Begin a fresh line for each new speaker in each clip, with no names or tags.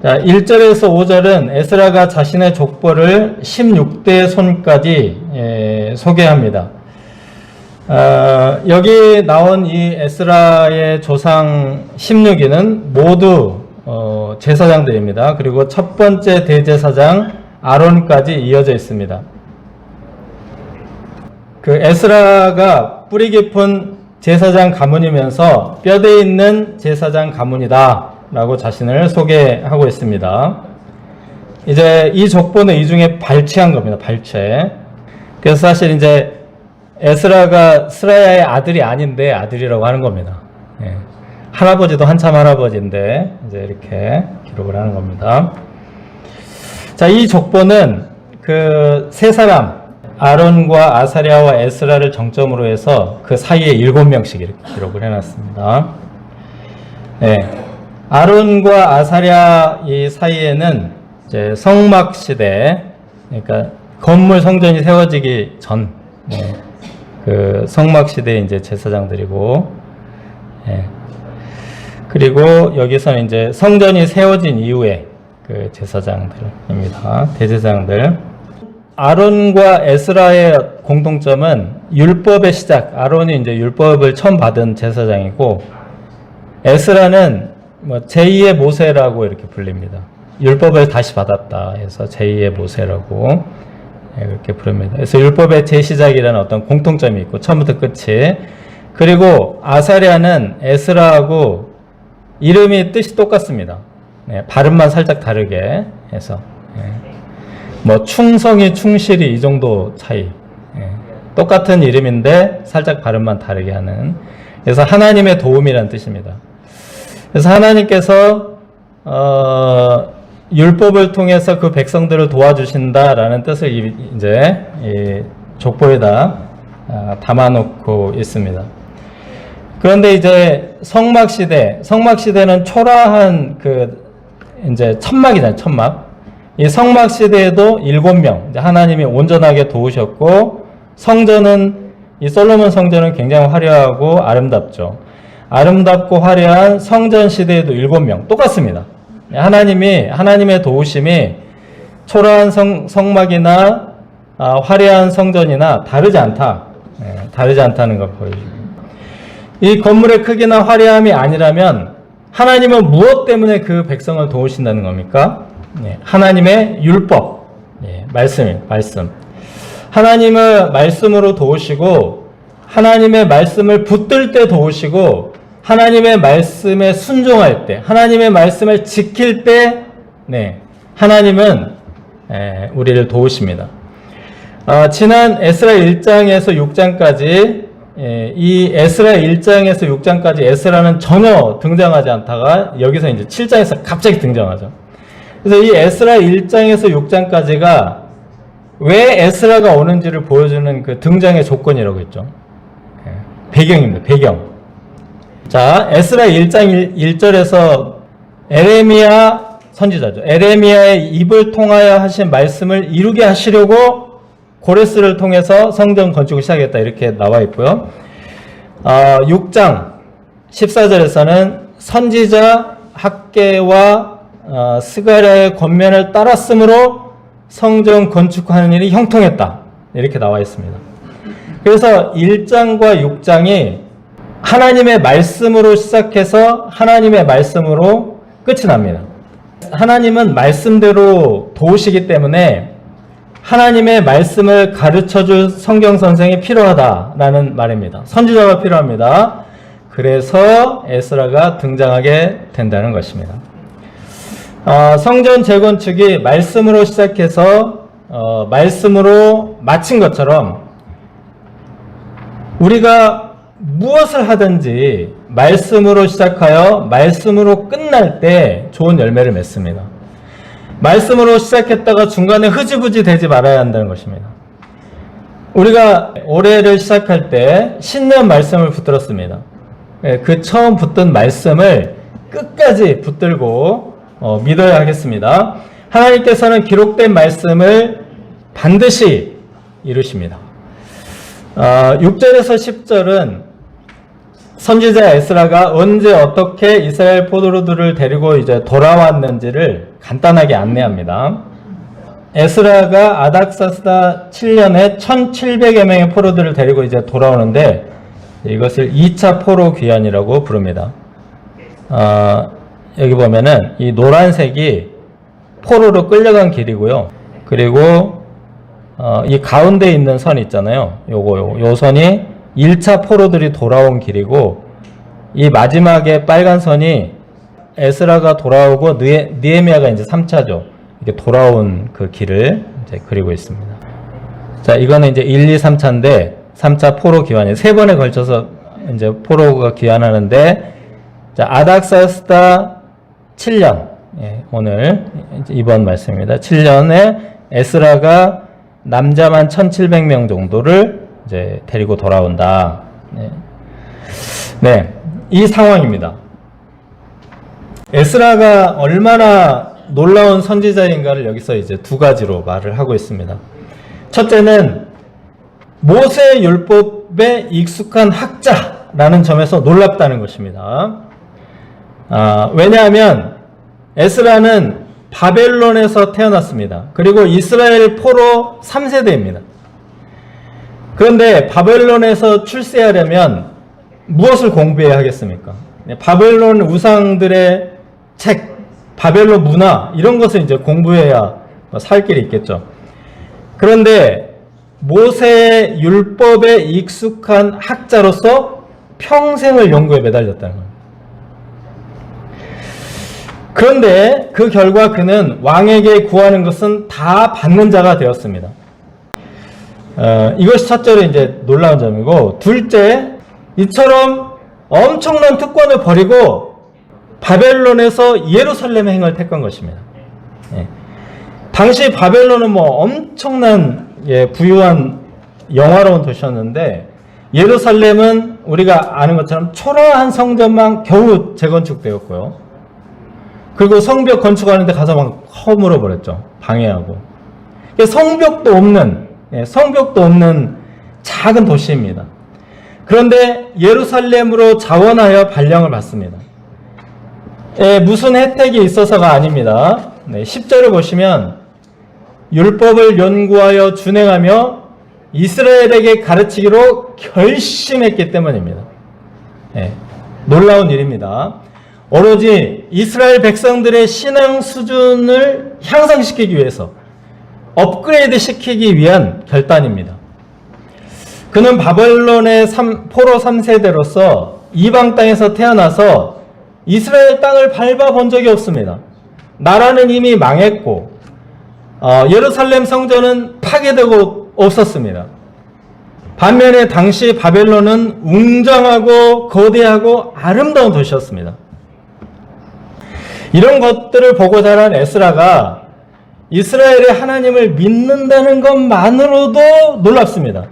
자, 1절에서 5절은 에스라가 자신의 족보를 16대 손까지 소개합니다. 여기 나온 이 에스라의 조상 16인은 모두 제사장들입니다. 그리고 첫 번째 대제사장 아론까지 이어져 있습니다. 그 에스라가 뿌리 깊은 제사장 가문이면서 뼈대 있는 제사장 가문이다 라고 자신을 소개하고 있습니다. 이제 이 족보는 이 중에 발췌한 겁니다. 발췌. 그래서 사실 이제 에스라가 스라야의 아들이 아닌데 아들이라고 하는 겁니다. 예. 할아버지도 한참 할아버지인데 이제 이렇게 기록을 하는 겁니다. 자, 이 족보는 그 세 사람 아론과 아사랴와 에스라를 정점으로 해서 그 사이에 7명씩 이렇게 기록을 해놨습니다. 예. 아론과 아사랴 이 사이에는 이제 성막 시대, 그러니까 건물 성전이 세워지기 전, 그 성막 시대 이제 제사장들이고, 그리고 여기서는 이제 성전이 세워진 이후에 그 제사장들입니다. 대제사장들. 아론과 에스라의 공통점은 율법의 시작. 아론이 이제 율법을 처음 받은 제사장이고, 에스라는 뭐 제2의 모세라고 이렇게 불립니다. 율법을 다시 받았다 해서 제2의 모세라고 그렇게 부릅니다. 그래서 율법의 재시작이라는 어떤 공통점이 있고 처음부터 끝이. 그리고 아사랴는 에스라하고 이름이 뜻이 똑같습니다. 발음만 살짝 다르게 해서 뭐 충성이 충실이 이 정도 차이. 똑같은 이름인데 살짝 발음만 다르게 하는. 그래서 하나님의 도움이라는 뜻입니다. 그래서 하나님께서 율법을 통해서 그 백성들을 도와주신다라는 뜻을 이제 이 족보에다 담아놓고 있습니다. 그런데 이제 성막 시대는 초라한 그 이제 천막이잖아요, 천막. 이 성막 시대에도 7명 이제 하나님이 온전하게 도우셨고, 성전은 이 솔로몬 성전은 굉장히 화려하고 아름답죠. 아름답고 화려한 성전 시대에도 7명 똑같습니다. 하나님의 도우심이 초라한 성막이나 화려한 성전이나 다르지 않다는 걸 보여줍니다. 이 건물의 크기나 화려함이 아니라면 하나님은 무엇 때문에 그 백성을 도우신다는 겁니까? 하나님의 율법, 말씀. 하나님을 말씀으로 도우시고, 하나님의 말씀을 붙들 때 도우시고, 하나님의 말씀에 순종할 때, 하나님의 말씀을 지킬 때, 하나님은 우리를 도우십니다. 지난 에스라 1장에서 6장까지, 이 에스라 1장에서 6장까지 에스라는 전혀 등장하지 않다가 여기서 이제 7장에서 갑자기 등장하죠. 그래서 이 에스라 1장에서 6장까지가 왜 에스라가 오는지를 보여주는 그 등장의 조건이라고 했죠. 배경입니다. 배경. 자, 에스라 1장 1절에서 에레미야 선지자죠. 에레미야의 입을 통하여 하신 말씀을 이루게 하시려고 고레스를 통해서 성전 건축을 시작했다. 이렇게 나와 있고요. 6장 14절에서는 선지자 학개와 스가랴의 권면을 따랐으므로 성전 건축하는 일이 형통했다. 이렇게 나와 있습니다. 그래서 1장과 6장이 하나님의 말씀으로 시작해서 하나님의 말씀으로 끝이 납니다. 하나님은 말씀대로 도우시기 때문에 하나님의 말씀을 가르쳐줄 성경 선생이 필요하다라는 말입니다. 선지자가 필요합니다. 그래서 에스라가 등장하게 된다는 것입니다. 성전 재건축이 말씀으로 시작해서 말씀으로 마친 것처럼 우리가 무엇을 하든지 말씀으로 시작하여 말씀으로 끝날 때 좋은 열매를 맺습니다. 말씀으로 시작했다가 중간에 흐지부지 되지 말아야 한다는 것입니다. 우리가 올해를 시작할 때 신년 말씀을 붙들었습니다. 그 처음 붙든 말씀을 끝까지 붙들고 믿어야 하겠습니다. 하나님께서는 기록된 말씀을 반드시 이루십니다. 6절에서 10절은 선지자 에스라가 언제 어떻게 이스라엘 포로들을 데리고 이제 돌아왔는지를 간단하게 안내합니다. 에스라가 아닥사스다 7년에 1700여 명의 포로들을 데리고 이제 돌아오는데 이것을 2차 포로 귀환이라고 부릅니다. 여기 보면은 이 노란색이 포로로 끌려간 길이고요. 그리고 이 가운데 있는 선 있잖아요. 요 선이 1차 포로들이 돌아온 길이고, 이 마지막에 빨간 선이 에스라가 돌아오고 느헤미야가 이제 3차죠. 이렇게 돌아온 그 길을 이제 그리고 있습니다. 자, 이거는 이제 1, 2, 3차인데 3차 포로 귀환이 3번에 걸쳐서 이제 포로가 귀환하는데, 자, 아닥사스다 7년, 예, 오늘 이번 말씀입니다. 7년에 에스라가 남자만 1700명 정도를 이제 데리고 돌아온다. 네, 이 상황입니다. 에스라가 얼마나 놀라운 선지자인가를 여기서 이제 두 가지로 말을 하고 있습니다. 첫째는 모세 율법에 익숙한 학자라는 점에서 놀랍다는 것입니다. 왜냐하면 에스라는 바벨론에서 태어났습니다. 그리고 이스라엘 포로 3세대입니다. 그런데 바벨론에서 출세하려면 무엇을 공부해야 하겠습니까? 바벨론 우상들의 책, 바벨론 문화, 이런 것을 이제 공부해야 살 길이 있겠죠. 그런데 모세의 율법에 익숙한 학자로서 평생을 연구에 매달렸다는 겁니다. 그런데 그 결과 그는 왕에게 구하는 것은 다 받는 자가 되었습니다. 이것이 첫째로 이제 놀라운 점이고, 둘째, 이처럼 엄청난 특권을 버리고 바벨론에서 예루살렘 행을 택한 것입니다. 예. 당시 바벨론은 뭐 엄청난 부유한 영화로운 도시였는데, 예루살렘은 우리가 아는 것처럼 초라한 성전만 겨우 재건축되었고요. 그리고 성벽 건축하는데 가서 막 허물어 버렸죠. 방해하고. 성벽도 없는 작은 도시입니다. 그런데 예루살렘으로 자원하여 발령을 받습니다. 무슨 혜택이 있어서가 아닙니다. 10절을 보시면 율법을 연구하여 준행하며 이스라엘에게 가르치기로 결심했기 때문입니다. 놀라운 일입니다. 오로지 이스라엘 백성들의 신앙 수준을 향상시키기 위해서, 업그레이드 시키기 위한 결단입니다. 그는 바벨론의 포로 3세대로서 이방 땅에서 태어나서 이스라엘 땅을 밟아본 적이 없습니다. 나라는 이미 망했고 예루살렘 성전은 파괴되고 없었습니다. 반면에 당시 바벨론은 웅장하고 거대하고 아름다운 도시였습니다. 이런 것들을 보고 자란 에스라가 이스라엘의 하나님을 믿는다는 것만으로도 놀랍습니다.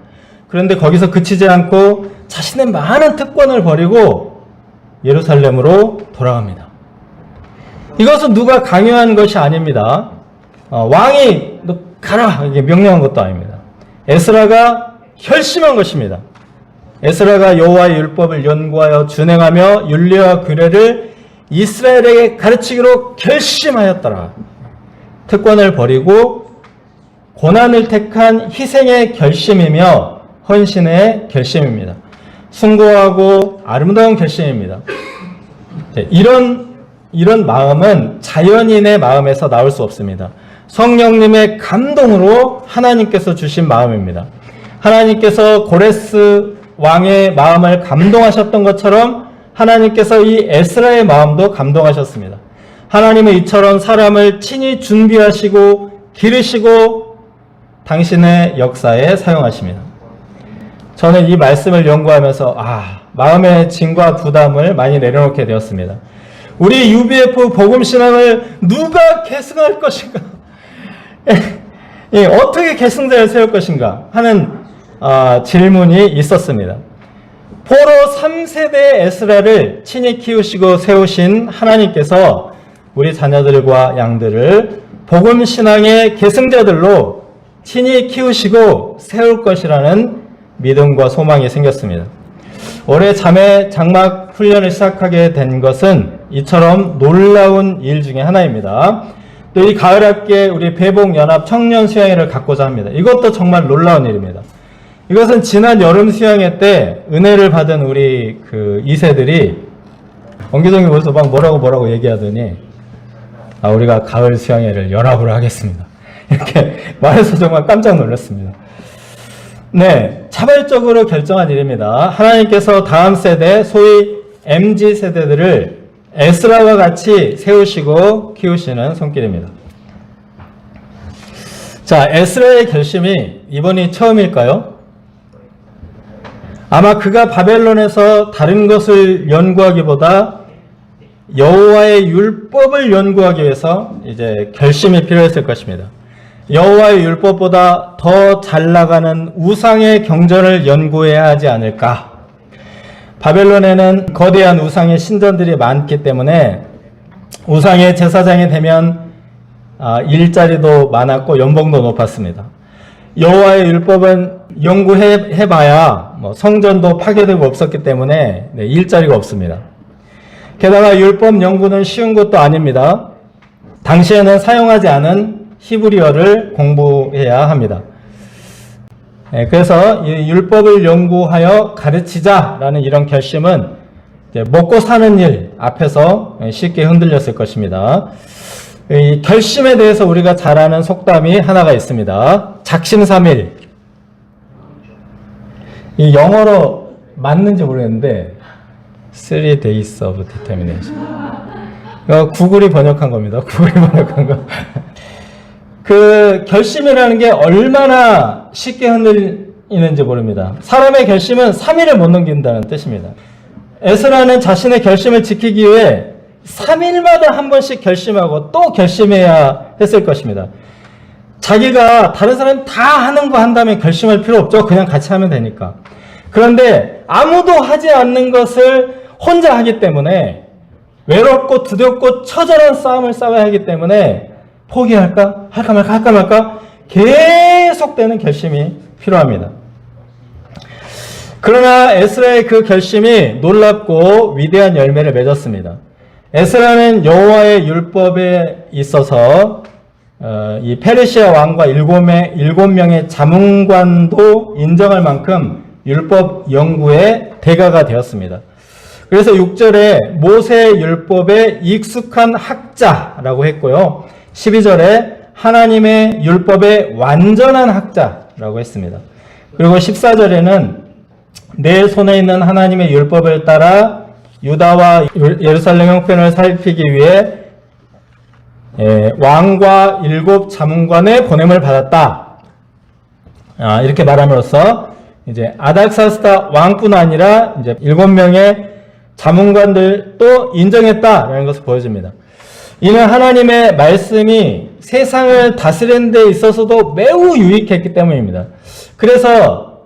그런데 거기서 그치지 않고 자신의 많은 특권을 버리고 예루살렘으로 돌아갑니다. 이것은 누가 강요한 것이 아닙니다. 왕이 너 가라 이게 명령한 것도 아닙니다. 에스라가 결심한 것입니다. 에스라가 여호와의 율법을 연구하여 준행하며 율례와 규례를 이스라엘에게 가르치기로 결심하였더라. 특권을 버리고 고난을 택한 희생의 결심이며 헌신의 결심입니다. 숭고하고 아름다운 결심입니다. 이런 마음은 자연인의 마음에서 나올 수 없습니다. 성령님의 감동으로 하나님께서 주신 마음입니다. 하나님께서 고레스 왕의 마음을 감동하셨던 것처럼 하나님께서 이 에스라의 마음도 감동하셨습니다. 하나님은 이처럼 사람을 친히 준비하시고 기르시고 당신의 역사에 사용하십니다. 저는 이 말씀을 연구하면서 마음의 짐과 부담을 많이 내려놓게 되었습니다. 우리 UBF 복음신앙을 누가 계승할 것인가? 어떻게 계승자를 세울 것인가? 하는 질문이 있었습니다. 포로 3세대의 에스라를 친히 키우시고 세우신 하나님께서 우리 자녀들과 양들을 복음신앙의 계승자들로 친히 키우시고 세울 것이라는 믿음과 소망이 생겼습니다. 올해 자매 장막 훈련을 시작하게 된 것은 이처럼 놀라운 일 중에 하나입니다. 또 이 가을 학기에 우리 배복연합 청년 수양회를 갖고자 합니다. 이것도 정말 놀라운 일입니다. 이것은 지난 여름 수양회 때 은혜를 받은 우리 그 2세들이 원기정이 벌써 막 뭐라고 얘기하더니 우리가 가을 수양회를 연합으로 하겠습니다. 이렇게 말해서 정말 깜짝 놀랐습니다. 네, 자발적으로 결정한 일입니다. 하나님께서 다음 세대, 소위 MZ 세대들을 에스라와 같이 세우시고 키우시는 손길입니다. 자, 에스라의 결심이 이번이 처음일까요? 아마 그가 바벨론에서 다른 것을 연구하기보다 여호와의 율법을 연구하기 위해서 이제 결심이 필요했을 것입니다. 여호와의 율법보다 더 잘 나가는 우상의 경전을 연구해야 하지 않을까? 바벨론에는 거대한 우상의 신전들이 많기 때문에 우상의 제사장이 되면 일자리도 많았고 연봉도 높았습니다. 여호와의 율법은 연구해봐야 성전도 파괴되고 없었기 때문에 일자리가 없습니다. 게다가 율법 연구는 쉬운 것도 아닙니다. 당시에는 사용하지 않은 히브리어를 공부해야 합니다. 그래서 이 율법을 연구하여 가르치자라는 이런 결심은 먹고 사는 일 앞에서 쉽게 흔들렸을 것입니다. 이 결심에 대해서 우리가 잘 아는 속담이 하나가 있습니다. 작심삼일. 이 영어로 맞는지 모르겠는데 3 days of determination. 구글이 번역한 겁니다. 구글이 번역한 거. 그 결심이라는 게 얼마나 쉽게 흔들리는지 모릅니다. 사람의 결심은 3일을 못 넘긴다는 뜻입니다. 에스라는 자신의 결심을 지키기 위해 3일마다 한 번씩 결심하고 또 결심해야 했을 것입니다. 자기가 다른 사람 다 하는 거 한다면 결심할 필요 없죠. 그냥 같이 하면 되니까. 그런데 아무도 하지 않는 것을 혼자 하기 때문에 외롭고 두렵고 처절한 싸움을 싸워야 하기 때문에 포기할까? 할까 말까? 계속되는 결심이 필요합니다. 그러나 에스라의 그 결심이 놀랍고 위대한 열매를 맺었습니다. 에스라는 여호와의 율법에 있어서 이 페르시아 왕과 7명의 자문관도 인정할 만큼 율법 연구의 대가가 되었습니다. 그래서 6절에 모세의 율법에 익숙한 학자라고 했고요. 12절에 하나님의 율법의 완전한 학자라고 했습니다. 그리고 14절에는 내 손에 있는 하나님의 율법을 따라 유다와 예루살렘 형편을 살피기 위해 왕과 7 자문관의 보냄을 받았다. 이렇게 말함으로써 이제 아닥사스다 왕뿐 아니라 이제 7명의 자문관들도 인정했다라는 것을 보여줍니다. 이는 하나님의 말씀이 세상을 다스리는 데 있어서도 매우 유익했기 때문입니다. 그래서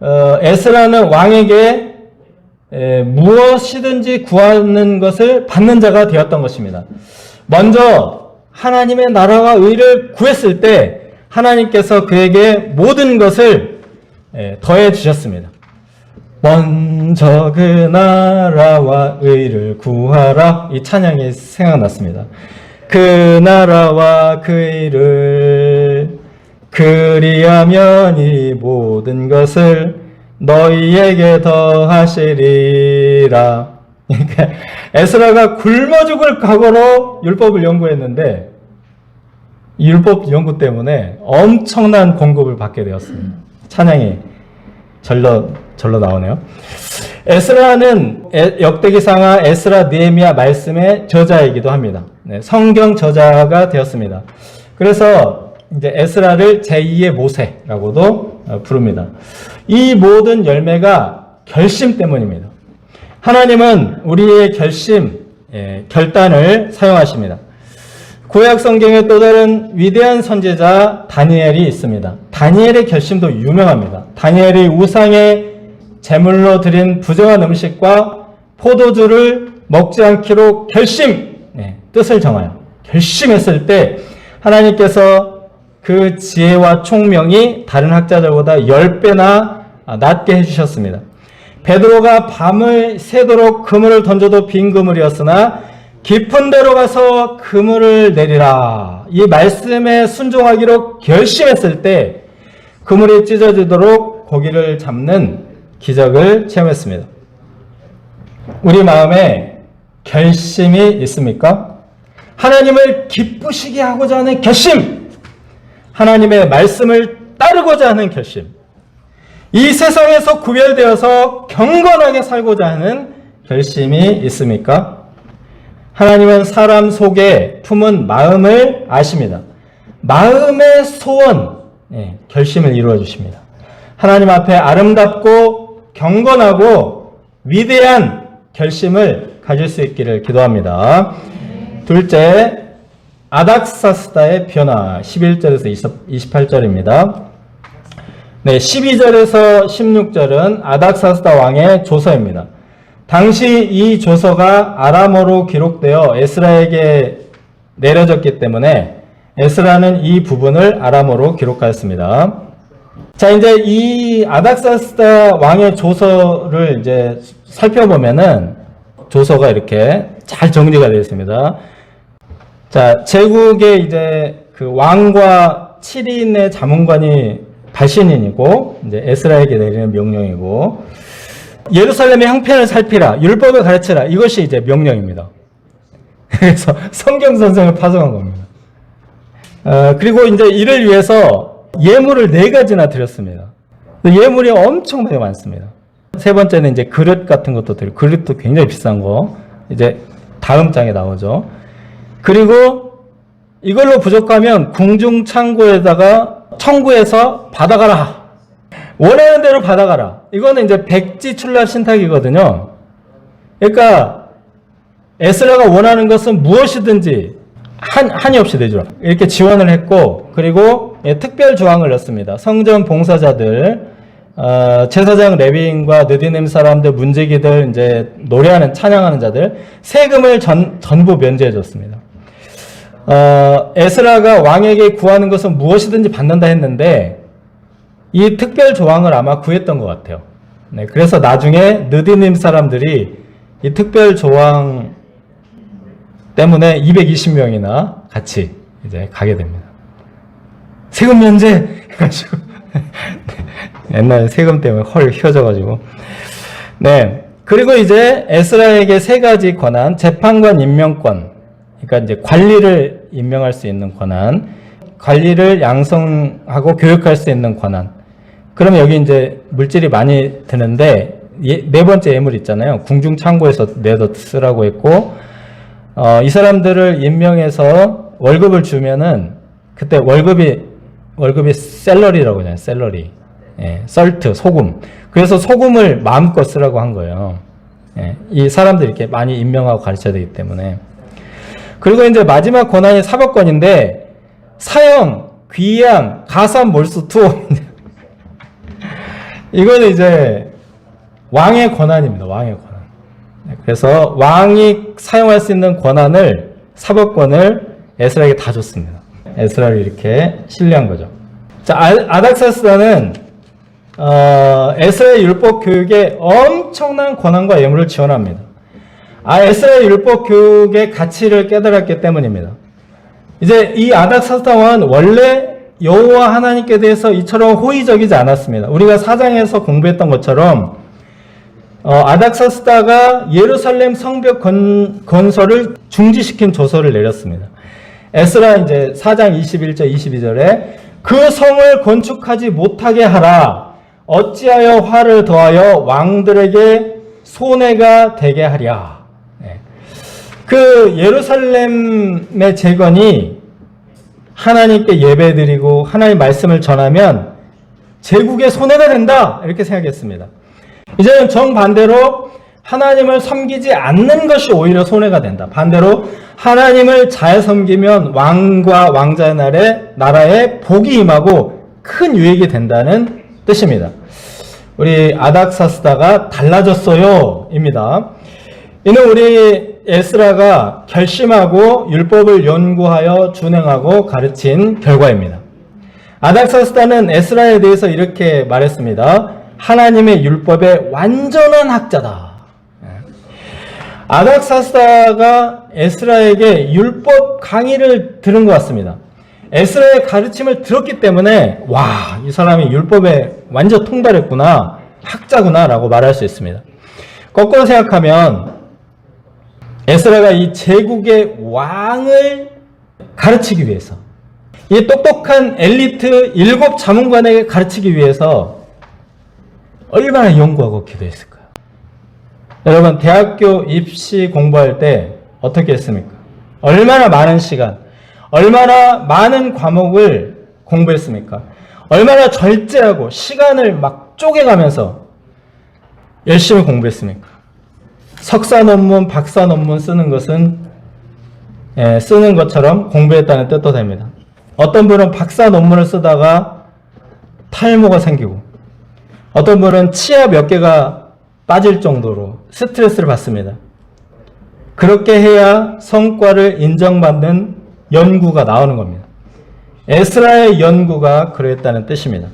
에스라는 왕에게 무엇이든지 구하는 것을 받는 자가 되었던 것입니다. 먼저 하나님의 나라와 의를 구했을 때 하나님께서 그에게 모든 것을 더해 주셨습니다. 먼저 그 나라와 의를 구하라. 이 찬양이 생각났습니다. 그 나라와 그 의를 그리하면 이 모든 것을 너희에게 더하시리라. 그러니까 에스라가 굶어 죽을 각오로 율법을 연구했는데 이 율법 연구 때문에 엄청난 공급을 받게 되었습니다. 찬양이 절로 나오네요. 에스라는 역대기상하 에스라 느헤미야 말씀의 저자이기도 합니다. 성경 저자가 되었습니다. 그래서 이제 에스라를 제2의 모세라고도 부릅니다. 이 모든 열매가 결심 때문입니다. 하나님은 우리의 결단을 사용하십니다. 구약 성경에 또 다른 위대한 선지자 다니엘이 있습니다. 다니엘의 결심도 유명합니다. 다니엘이 우상의 제물로 드린 부정한 음식과 포도주를 먹지 않기로 뜻을 정하여 결심했을 때 하나님께서 그 지혜와 총명이 다른 학자들보다 10배나 낮게 해주셨습니다. 베드로가 밤을 새도록 그물을 던져도 빈 그물이었으나 깊은 데로 가서 그물을 내리라. 이 말씀에 순종하기로 결심했을 때 그물이 찢어지도록 고기를 잡는 기적을 체험했습니다. 우리 마음에 결심이 있습니까? 하나님을 기쁘시게 하고자 하는 결심, 하나님의 말씀을 따르고자 하는 결심, 이 세상에서 구별되어서 경건하게 살고자 하는 결심이 있습니까? 하나님은 사람 속에 품은 마음을 아십니다. 마음의 소원, 결심을 이루어 주십니다. 하나님 앞에 아름답고 경건하고 위대한 결심을 가질 수 있기를 기도합니다. 둘째, 아닥사스다의 변화, 11절에서 28절입니다. 네, 12절에서 16절은 아닥사스다 왕의 조서입니다. 당시 이 조서가 아람어로 기록되어 에스라에게 내려졌기 때문에 에스라는 이 부분을 아람어로 기록하였습니다. 자, 이제 이 아닥사스다 왕의 조서를 이제 살펴보면은 조서가 이렇게 잘 정리가 되어 있습니다. 자, 제국의 이제 그 왕과 7인의 자문관이 발신인이고, 이제 에스라에게 내리는 명령이고, 예루살렘의 형편을 살피라, 율법을 가르치라, 이것이 이제 명령입니다. 그래서 성경 선생을 파송한 겁니다. 그리고 이제 이를 위해서 예물을 4가지나 드렸습니다. 예물이 엄청나게 많습니다. 세 번째는 이제 그릇 같은 것도 드리고, 그릇도 굉장히 비싼 거, 이제 다음 장에 나오죠. 그리고 이걸로 부족하면 궁중 창고에다가 청구해서 받아가라. 원하는 대로 받아가라. 이거는 이제 백지출납 신탁이거든요. 그러니까 에스라가 원하는 것은 무엇이든지 한이 없이 내주라. 이렇게 지원을 했고, 그리고 특별 조항을 넣습니다. 성전 봉사자들, 제사장 레위인과 느디님 사람들, 문지기들, 이제 노래하는 찬양하는 자들 세금을 전부 면제해 줬습니다. 에스라가 왕에게 구하는 것은 무엇이든지 받는다 했는데 이 특별 조항을 아마 구했던 것 같아요. 네, 그래서 나중에 느디님 사람들이 이 특별 조항 때문에 220명이나 같이 이제 가게 됩니다. 세금 면제 해가지고 옛날에 세금 때문에 헐 휘어져가지고. 네, 그리고 이제 에스라에게 3가지 권한, 재판관 임명권, 그러니까 이제 관리를 임명할 수 있는 권한, 관리를 양성하고 교육할 수 있는 권한. 그러면 여기 이제 물질이 많이 드는데 4번째 예물 있잖아요. 궁중 창고에서 내다 쓰라고 했고, 이 사람들을 임명해서 월급을 주면은 그때 월급이 셀러리라고 하잖아요. 셀러리. 예, 썰트, 소금. 그래서 소금을 마음껏 쓰라고 한 거예요. 예, 이 사람들 이렇게 많이 임명하고 가르쳐야 되기 때문에. 그리고 이제 마지막 권한이 사법권인데, 사형, 귀양, 가산, 몰수, 투호. 이거는 이제 왕의 권한입니다. 왕의 권한. 그래서 왕이 사용할 수 있는 권한을, 사법권을 에스라에게 다 줬습니다. 에스라를 이렇게 신뢰한 거죠. 자, 아닥사스다는 에스라의 율법 교육에 엄청난 권한과 예물을 지원합니다. 에스라의 율법 교육의 가치를 깨달았기 때문입니다. 이제 이 아닥사스다 왕은 원래 여호와 하나님께 대해서 이처럼 호의적이지 않았습니다. 우리가 4장에서 공부했던 것처럼 아닥사스다가 예루살렘 성벽 건설을 중지시킨 조서를 내렸습니다. 에스라 이제 4장 21절 22절에 그 성을 건축하지 못하게 하라. 어찌하여 화를 더하여 왕들에게 손해가 되게 하랴. 그 예루살렘의 재건이 하나님께 예배드리고 하나님 말씀을 전하면 제국의 손해가 된다, 이렇게 생각했습니다. 이제는 정반대로 하나님을 섬기지 않는 것이 오히려 손해가 된다. 반대로 하나님을 잘 섬기면 왕과 왕자의 나라에 복이 임하고 큰 유익이 된다는 뜻입니다. 우리 아닥사스다가 달라졌어요 입니다. 이는 우리 에스라가 결심하고 율법을 연구하여 준행하고 가르친 결과입니다. 아닥사스다는 에스라에 대해서 이렇게 말했습니다. 하나님의 율법의 완전한 학자다. 아닥사스다가 에스라에게 율법 강의를 들은 것 같습니다. 에스라의 가르침을 들었기 때문에 와, 이 사람이 율법에 완전 통달했구나, 학자구나 라고 말할 수 있습니다. 거꾸로 생각하면 에스라가 이 제국의 왕을 가르치기 위해서, 이 똑똑한 엘리트 7 자문관에게 가르치기 위해서 얼마나 연구하고 기도했을까요? 여러분, 대학교 입시 공부할 때 어떻게 했습니까? 얼마나 많은 시간, 얼마나 많은 과목을 공부했습니까? 얼마나 절제하고 시간을 막 쪼개가면서 열심히 공부했습니까? 석사 논문, 박사 논문 쓰는 것은 쓰는 것처럼 공부했다는 뜻도 됩니다. 어떤 분은 박사 논문을 쓰다가 탈모가 생기고, 어떤 분은 치아 몇 개가 빠질 정도로 스트레스를 받습니다. 그렇게 해야 성과를 인정받는 연구가 나오는 겁니다. 에스라의 연구가 그랬다는 뜻입니다.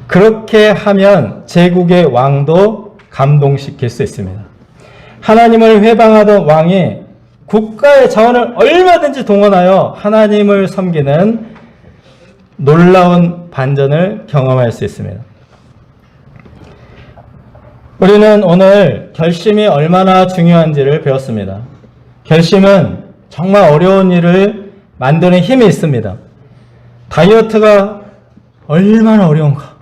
그렇게 하면 제국의 왕도 감동시킬 수 있습니다. 하나님을 회방하던 왕이 국가의 자원을 얼마든지 동원하여 하나님을 섬기는 놀라운 반전을 경험할 수 있습니다. 우리는 오늘 결심이 얼마나 중요한지를 배웠습니다. 결심은 정말 어려운 일을 만드는 힘이 있습니다. 다이어트가 얼마나 어려운가.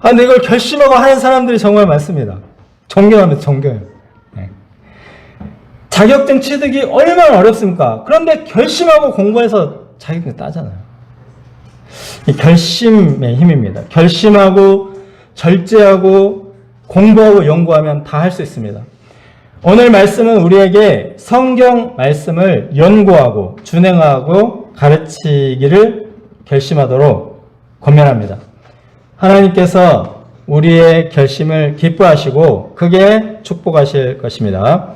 근데 이걸 결심하고 하는 사람들이 정말 많습니다. 존경합니다. 존경해요. 네. 자격증 취득이 얼마나 어렵습니까? 그런데 결심하고 공부해서 자격증 따잖아요. 이 결심의 힘입니다. 결심하고 절제하고 공부하고 연구하면 다 할 수 있습니다. 오늘 말씀은 우리에게 성경 말씀을 연구하고 준행하고 가르치기를 결심하도록 권면합니다. 하나님께서 우리의 결심을 기뻐하시고 크게 축복하실 것입니다.